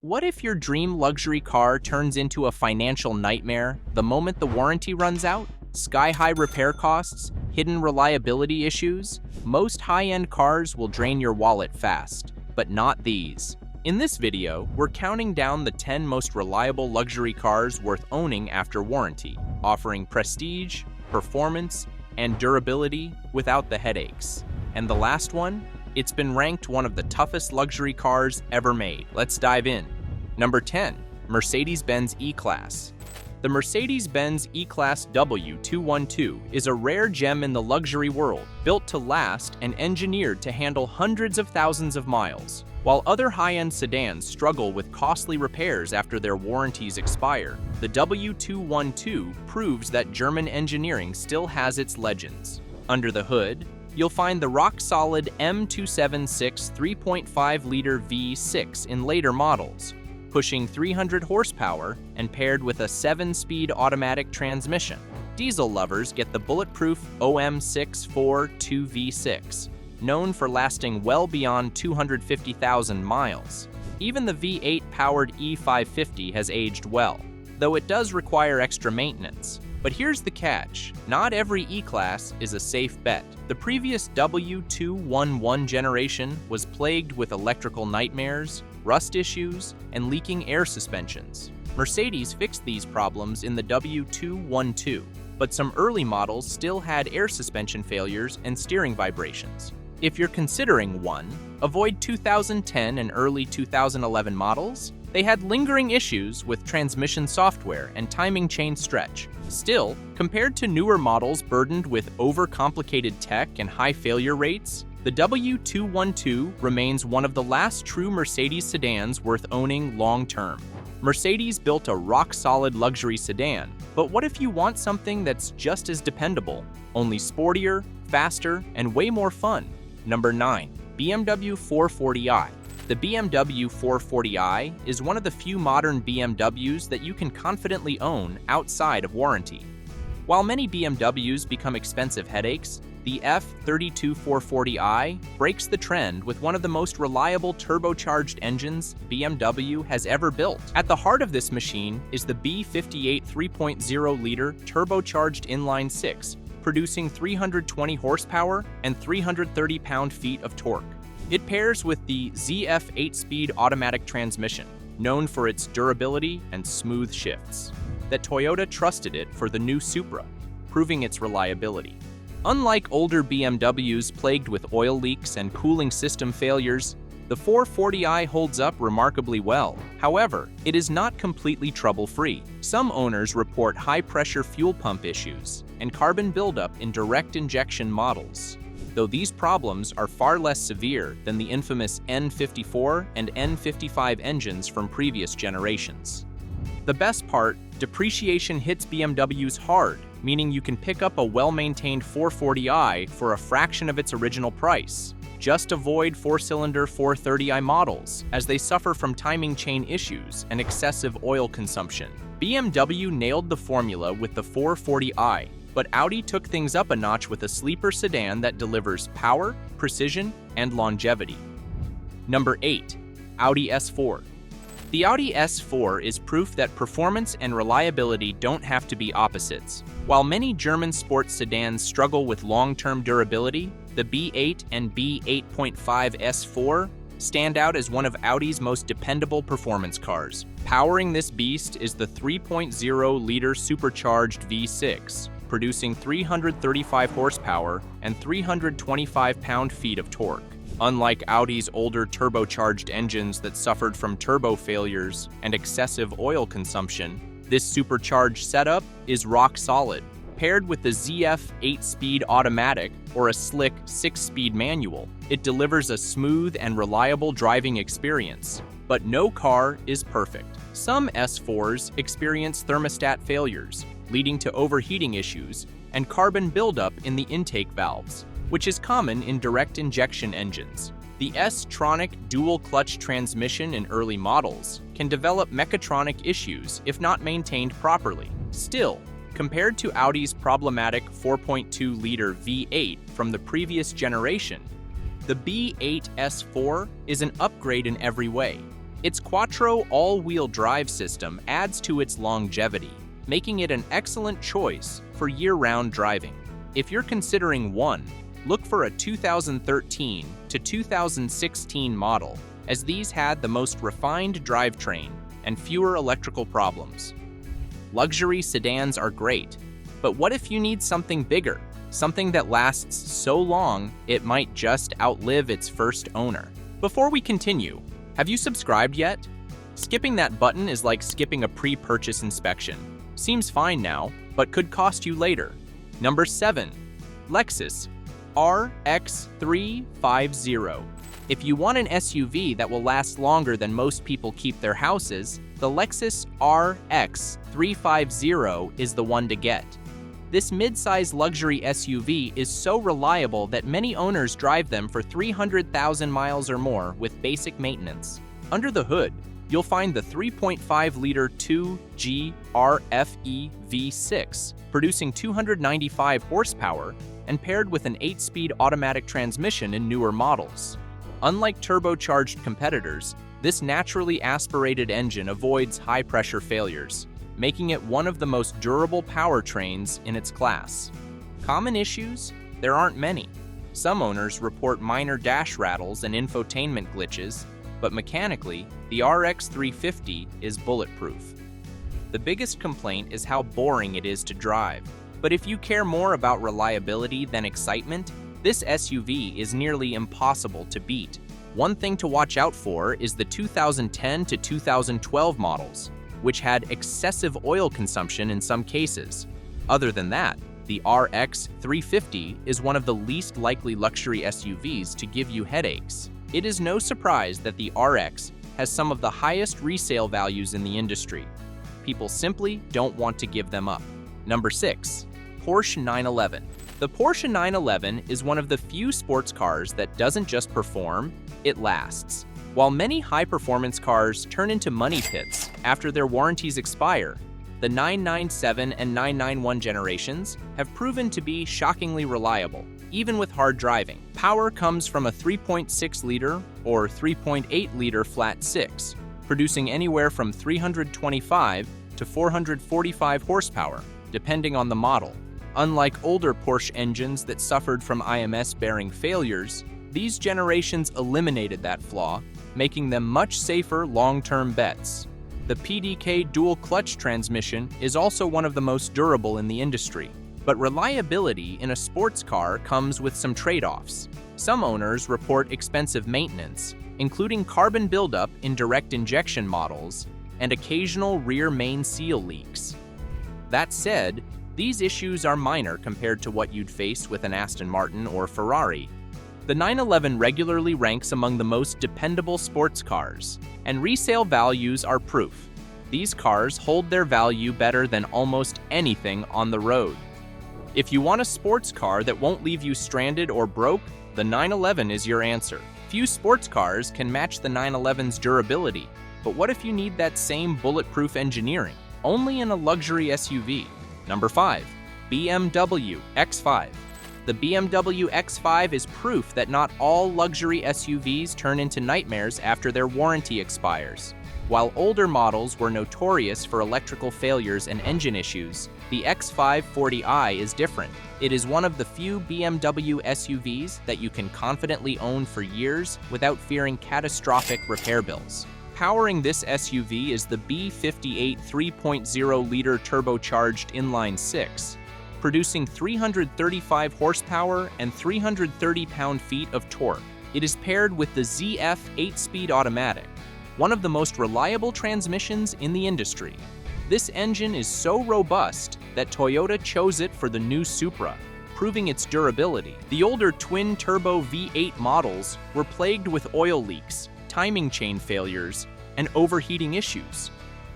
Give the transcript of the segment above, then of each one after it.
What if your dream luxury car turns into a financial nightmare the moment the warranty runs out? Sky-high repair costs, hidden reliability issues? Most high-end cars will drain your wallet fast, but not these. In this video, we're counting down the 10 most reliable luxury cars worth owning after warranty, offering prestige, performance, and durability without the headaches. And the last one? It's been ranked one of the toughest luxury cars ever made. Let's dive in. Number 10. Mercedes-Benz E-Class. The Mercedes-Benz E-Class W212 is a rare gem in the luxury world, built to last and engineered to handle hundreds of thousands of miles. While other high-end sedans struggle with costly repairs after their warranties expire, the W212 proves that German engineering still has its legends. Under the hood, you'll find the rock-solid M276 3.5-liter V6 in later models, pushing 300 horsepower and paired with a 7-speed automatic transmission. Diesel lovers get the bulletproof OM642 V6, known for lasting well beyond 250,000 miles. Even the V8-powered E550 has aged well, though it does require extra maintenance. But here's the catch. Not every E-Class is a safe bet. The previous W211 generation was plagued with electrical nightmares, rust issues, and leaking air suspensions. Mercedes fixed these problems in the W212, but some early models still had air suspension failures and steering vibrations. If you're considering one, avoid 2010 and early 2011 models. They had lingering issues with transmission software and timing chain stretch. Still, compared to newer models burdened with overcomplicated tech and high failure rates, the W212 remains one of the last true Mercedes sedans worth owning long-term. Mercedes built a rock-solid luxury sedan, but what if you want something that's just as dependable, only sportier, faster, and way more fun? Number 9. BMW 440i. The BMW 440i is one of the few modern BMWs that you can confidently own outside of warranty. While many BMWs become expensive headaches, the F32 440i breaks the trend with one of the most reliable turbocharged engines BMW has ever built. At the heart of this machine is the B58 3.0-liter turbocharged inline-six, producing 320 horsepower and 330 pound-feet of torque. It pairs with the ZF 8-speed automatic transmission, known for its durability and smooth shifts. That Toyota trusted it for the new Supra, proving its reliability. Unlike older BMWs plagued with oil leaks and cooling system failures, the 440i holds up remarkably well. However, it is not completely trouble-free. Some owners report high-pressure fuel pump issues and carbon buildup in direct injection models, though these problems are far less severe than the infamous N54 and N55 engines from previous generations. The best part, depreciation hits BMWs hard, meaning you can pick up a well-maintained 440i for a fraction of its original price. Just avoid 4-cylinder 430i models, as they suffer from timing chain issues and excessive oil consumption. BMW nailed the formula with the 440i, but Audi took things up a notch with a sleeper sedan that delivers power, precision, and longevity. Number 8. Audi S4. The Audi S4 is proof that performance and reliability don't have to be opposites. While many German sports sedans struggle with long-term durability, the B8 and B8.5 S4 stand out as one of Audi's most dependable performance cars. Powering this beast is the 3.0-liter supercharged V6, producing 335 horsepower and 325 pound-feet of torque. Unlike Audi's older turbocharged engines that suffered from turbo failures and excessive oil consumption, this supercharged setup is rock solid. Paired with the ZF 8-speed automatic or a slick 6-speed manual, it delivers a smooth and reliable driving experience. But no car is perfect. Some S4s experience thermostat failures, leading to overheating issues and carbon buildup in the intake valves, which is common in direct injection engines. The S-tronic dual-clutch transmission in early models can develop mechatronic issues if not maintained properly. Still, compared to Audi's problematic 4.2-liter V8 from the previous generation, the B8 S4 is an upgrade in every way. Its Quattro all-wheel drive system adds to its longevity, making it an excellent choice for year-round driving. If you're considering one, look for a 2013 to 2016 model, as these had the most refined drivetrain and fewer electrical problems. Luxury sedans are great, but what if you need something bigger? Something that lasts so long, it might just outlive its first owner. Before we continue, have you subscribed yet? Skipping that button is like skipping a pre-purchase inspection. Seems fine now, but could cost you later. Number 7. Lexus RX350. If you want an SUV that will last longer than most people keep their houses, the Lexus RX350 is the one to get. This mid-size luxury SUV is so reliable that many owners drive them for 300,000 miles or more with basic maintenance. Under the hood, you'll find the 3.5-liter 2G RFE V6, producing 295 horsepower and paired with an 8-speed automatic transmission in newer models. Unlike turbocharged competitors, this naturally aspirated engine avoids high-pressure failures, making it one of the most durable powertrains in its class. Common issues? There aren't many. Some owners report minor dash rattles and infotainment glitches, but mechanically, the RX350 is bulletproof. The biggest complaint is how boring it is to drive, but if you care more about reliability than excitement, this SUV is nearly impossible to beat. One thing to watch out for is the 2010 to 2012 models, which had excessive oil consumption in some cases. Other than that, the RX350 is one of the least likely luxury SUVs to give you headaches. It is no surprise that the RX has some of the highest resale values in the industry. People simply don't want to give them up. Number 6. Porsche 911. The Porsche 911 is one of the few sports cars that doesn't just perform, it lasts. While many high-performance cars turn into money pits after their warranties expire, the 997 and 991 generations have proven to be shockingly reliable, even with hard driving. Power comes from a 3.6-liter or 3.8-liter flat 6, producing anywhere from 325 to 445 horsepower, depending on the model. Unlike older Porsche engines that suffered from IMS-bearing failures, these generations eliminated that flaw, making them much safer long-term bets. The PDK dual-clutch transmission is also one of the most durable in the industry, but reliability in a sports car comes with some trade-offs. Some owners report expensive maintenance, including carbon buildup in direct injection models and occasional rear main seal leaks. That said, these issues are minor compared to what you'd face with an Aston Martin or Ferrari. The 911 regularly ranks among the most dependable sports cars, and resale values are proof. These cars hold their value better than almost anything on the road. If you want a sports car that won't leave you stranded or broke, the 911 is your answer. Few sports cars can match the 911's durability, but what if you need that same bulletproof engineering? Only in a luxury SUV. Number 5. BMW X5. The BMW X5 is proof that not all luxury SUVs turn into nightmares after their warranty expires. While older models were notorious for electrical failures and engine issues, the X5 40i is different. It is one of the few BMW SUVs that you can confidently own for years without fearing catastrophic repair bills. Powering this SUV is the B58 3.0-liter turbocharged inline-6, producing 335 horsepower and 330 pound-feet of torque. It is paired with the ZF 8-speed automatic, one of the most reliable transmissions in the industry. This engine is so robust that Toyota chose it for the new Supra, proving its durability. The older twin-turbo V8 models were plagued with oil leaks, timing chain failures, and overheating issues.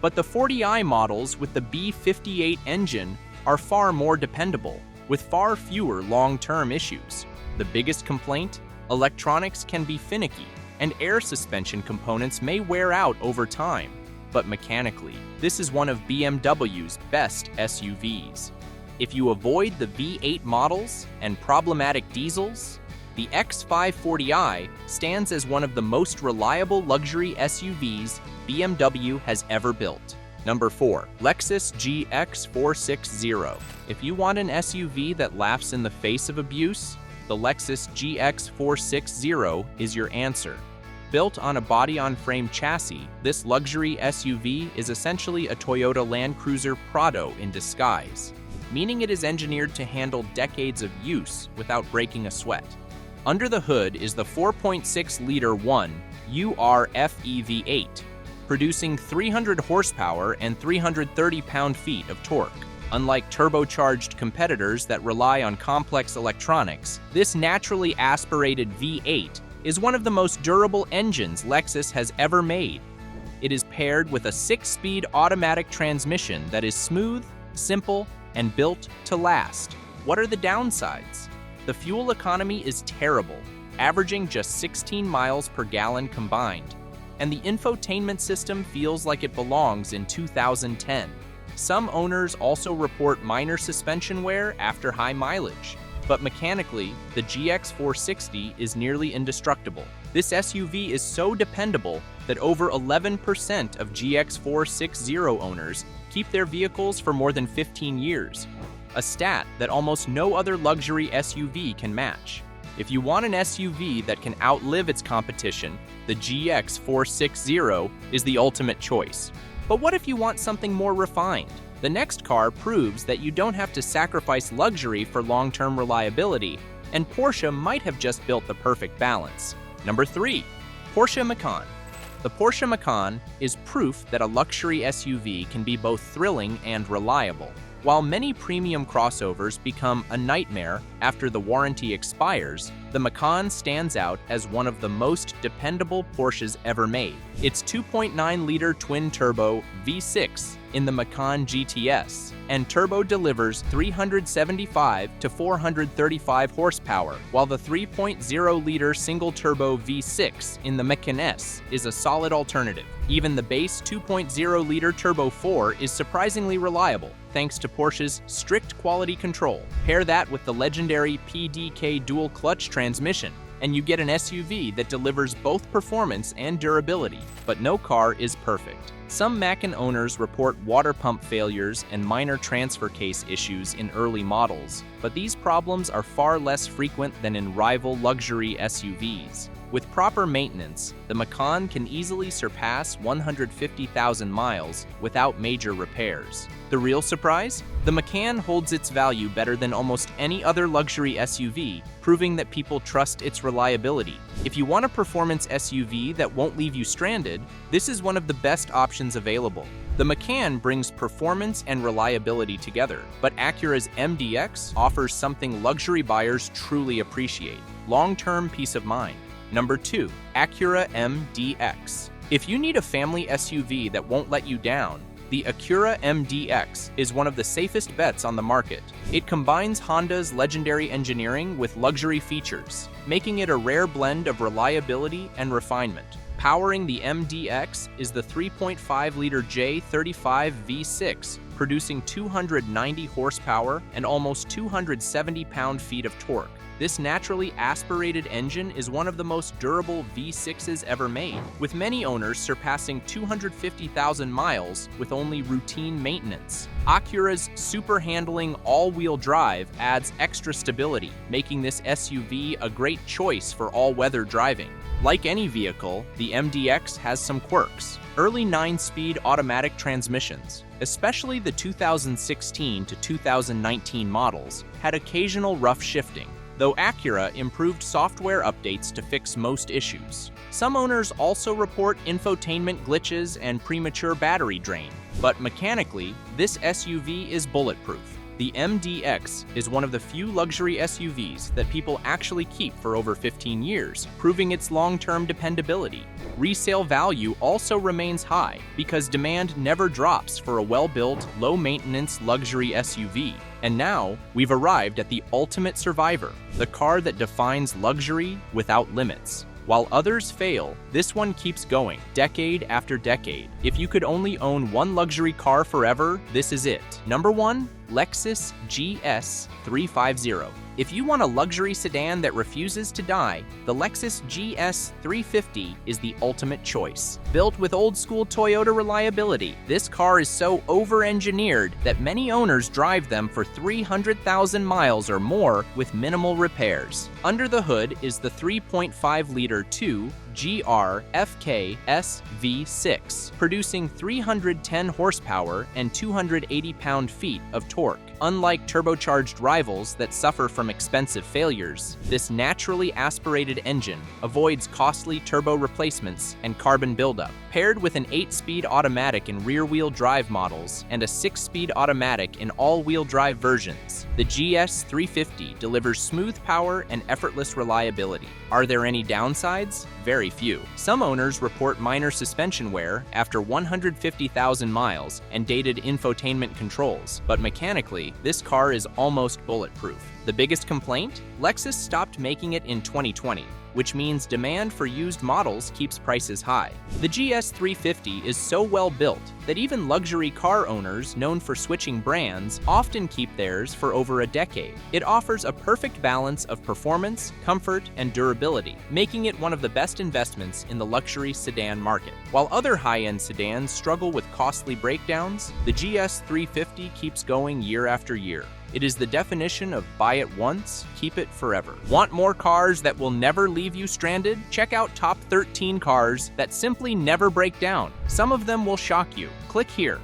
But the 40i models with the B58 engine are far more dependable, with far fewer long-term issues. The biggest complaint? Electronics can be finicky, and air suspension components may wear out over time. But mechanically, this is one of BMW's best SUVs. If you avoid the V8 models and problematic diesels, The X540i stands as one of the most reliable luxury SUVs BMW has ever built. Number 4. Lexus GX460. If you want an SUV that laughs in the face of abuse, the Lexus GX460 is your answer. Built on a body-on-frame chassis, this luxury SUV is essentially a Toyota Land Cruiser Prado in disguise, meaning it is engineered to handle decades of use without breaking a sweat. Under the hood is the 4.6-liter 1URFE V8, producing 300 horsepower and 330 pound-feet of torque. Unlike turbocharged competitors that rely on complex electronics, this naturally aspirated V8 is one of the most durable engines Lexus has ever made. It is paired with a 6-speed automatic transmission that is smooth, simple, and built to last. What are the downsides? The fuel economy is terrible, averaging just 16 miles per gallon combined, and the infotainment system feels like it belongs in 2010. Some owners also report minor suspension wear after high mileage, but mechanically, the GX460 is nearly indestructible. This SUV is so dependable that over 11% of GX460 owners keep their vehicles for more than 15 years, a stat that almost no other luxury SUV can match. If you want an SUV that can outlive its competition, the GX460 is the ultimate choice. But what if you want something more refined? The next car proves that you don't have to sacrifice luxury for long-term reliability, and Porsche might have just built the perfect balance. Number 3. Porsche Macan. The Porsche Macan is proof that a luxury SUV can be both thrilling and reliable. While many premium crossovers become a nightmare after the warranty expires, the Macan stands out as one of the most dependable Porsches ever made. Its 2.9-liter twin-turbo V6 in the Macan GTS and turbo delivers 375 to 435 horsepower, while the 3.0-liter single-turbo V6 in the Macan S is a solid alternative. Even the base 2.0-liter Turbo 4 is surprisingly reliable, thanks to Porsche's strict quality control. Pair that with the legendary PDK dual-clutch transmission, and you get an SUV that delivers both performance and durability. But no car is perfect. Some Macan owners report water pump failures and minor transfer case issues in early models, but these problems are far less frequent than in rival luxury SUVs. With proper maintenance, the Macan can easily surpass 150,000 miles without major repairs. The real surprise? The Macan holds its value better than almost any other luxury SUV, proving that people trust its reliability. If you want a performance SUV that won't leave you stranded, this is one of the best options available. The Macan brings performance and reliability together, but Acura's MDX offers something luxury buyers truly appreciate: long-term peace of mind. Number 2. Acura MDX. If you need a family SUV that won't let you down, the Acura MDX is one of the safest bets on the market. It combines Honda's legendary engineering with luxury features, making it a rare blend of reliability and refinement. Powering the MDX is the 3.5-liter J35 V6, producing 290 horsepower and almost 270 pound-feet of torque. This naturally aspirated engine is one of the most durable V6s ever made, with many owners surpassing 250,000 miles with only routine maintenance. Acura's super-handling all-wheel drive adds extra stability, making this SUV a great choice for all-weather driving. Like any vehicle, the MDX has some quirks. Early 9-speed automatic transmissions, especially the 2016 to 2019 models, had occasional rough shifting, though Acura improved software updates to fix most issues. Some owners also report infotainment glitches and premature battery drain, but mechanically, this SUV is bulletproof. The MDX is one of the few luxury SUVs that people actually keep for over 15 years, proving its long-term dependability. Resale value also remains high because demand never drops for a well-built, low-maintenance luxury SUV. And now, we've arrived at the ultimate survivor, the car that defines luxury without limits. While others fail, this one keeps going, decade after decade. If you could only own one luxury car forever, this is it. Number 1. Lexus GS350. If you want a luxury sedan that refuses to die, the Lexus GS350 is the ultimate choice. Built with old-school Toyota reliability, this car is so over-engineered that many owners drive them for 300,000 miles or more with minimal repairs. Under the hood is the 3.5-liter 2GR FK SV6, producing 310 horsepower and 280 pound-feet of torque. Unlike turbocharged rivals that suffer from expensive failures, this naturally aspirated engine avoids costly turbo replacements and carbon buildup. Paired with an 8-speed automatic in rear-wheel drive models and a 6-speed automatic in all-wheel drive versions, the GS350 delivers smooth power and effortless reliability. Are there any downsides? Very few. Some owners report minor suspension wear after 150,000 miles and dated infotainment controls, but mechanically, this car is almost bulletproof. The biggest complaint? Lexus stopped making it in 2020, which means demand for used models keeps prices high. The GS350 is so well built that even luxury car owners known for switching brands often keep theirs for over a decade. It offers a perfect balance of performance, comfort, and durability, making it one of the best investments in the luxury sedan market. While other high-end sedans struggle with costly breakdowns, the GS350 keeps going year after year. It is the definition of buy it once, keep it forever. Want more cars that will never leave you stranded? Check out top 13 cars that simply never break down. Some of them will shock you. Click here.